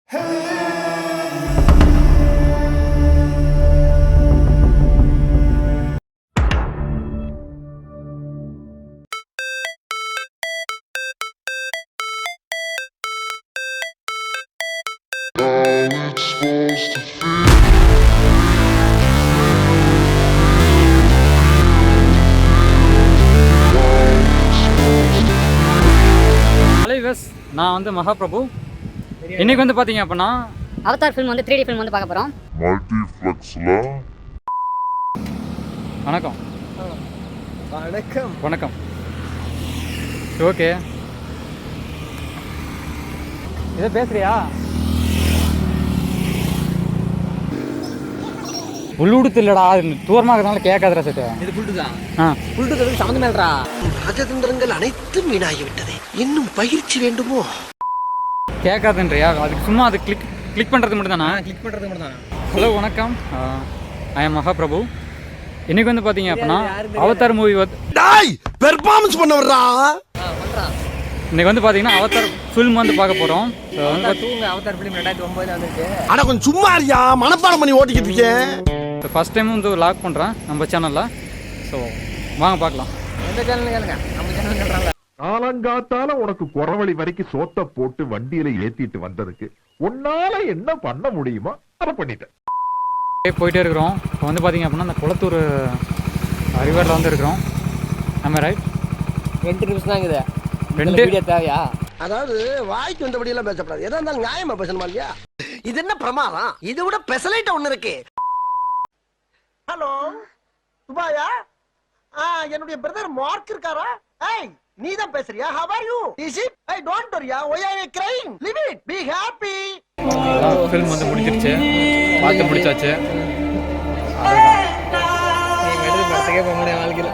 நான் வந்து மகாபிரபு. இன்னைக்கு வந்து பாத்தீங்க அப்படின்னா அவதார் ஃபிலிம் வந்து 3D ஃபிலிம் வந்து பார்க்க போறோம். மல்டிப்ளெக்ஸ்ல வணக்கம் வணக்கம் வணக்கம். ஓகே, இதை பேசுறியா? உள்ளுடுத்து இல்லடா, தூரமாக இருக்கிறதுனால கேட்காதரா செட்டு. இது புல்டுதான். ஆ, புல்டுக்கு சம்மந்தம் இல்லடா. ராஜதந்திரங்கள் அனைத்தும் வீணாகிவிட்டது. இன்னும் பயிற்சி வேண்டுமோ? கேட்காதுன்றியா? அதுக்கு சும்மா அது கிளிக் பண்ணுறது மட்டும் தானா? கிளிக் பண்ணுறது மட்டும் தானே. ஹலோ வணக்கம், ஐ எம் மகாபிரபு. இன்னைக்கு வந்து பார்த்தீங்க அப்படின்னா அவதார் மூவி வந்து பெர்ஃபார்மன்ஸ் பண்ண வர்றா. இன்னைக்கு வந்து பார்த்தீங்கன்னா அவதார் ஃபிலிம் வந்து பார்க்க போகிறோம். அவதார் ஃபிலிம் 2009 வந்துருக்கு. ஆனா கொஞ்சம் சும்மா இருக்கியா, மனப்பாடம் பண்ணி ஓட்டிக்கிட்டு இருக்கேன். ஃபர்ஸ்ட் டைம் வந்து லாக் பண்ணுறேன் நம்ம சேனலில். ஸோ வாங்க பார்க்கலாம். எந்த சேனல் கேளுங்க, நம்ம சேனல் கேட்குறாங்க. காலங்காத்தால உனக்கு குறவழி வரைக்கும் சோத்த போட்டு வண்டியில ஏத்திட்டு வந்ததுக்கு உன்னால என்ன பண்ண முடியுமோ அதை பண்ணிட்டேன். போயிட்டே இருக்கிறோம். இப்போ வந்து பார்த்தீங்க அப்படின்னா அந்த குளத்தூர் ரிவரில் வந்து இருக்கிறோம். நம்ம ரைட் 2 நிமிஷம் தான் இருக்குது. 2 வீடியோ தேவையா? அதாவது வாய்க்கு வந்தபடி எல்லாம் பேசப்படாது. எதா இருந்தாலும் நியாயமா பேசணுமா இல்லையா? இது என்ன பிரமாதம்? இதை விட பெசலைட் ஒண்ணு இருக்கு. ஹலோ துபாயா? என்னுடைய பிரதர் மார்க் இருக்காரா? ஏய், நீ தான் பேசுறியா? How are you? Is it? Hey, don't worry. Why are you crying? Leave it. Be happy. Film வந்து முடிச்சிருச்சு, பார்த்து முடிச்சாச்சு. நீ மெடுது படத்துக்கே போக முடியாது வாழ்க்கையில்.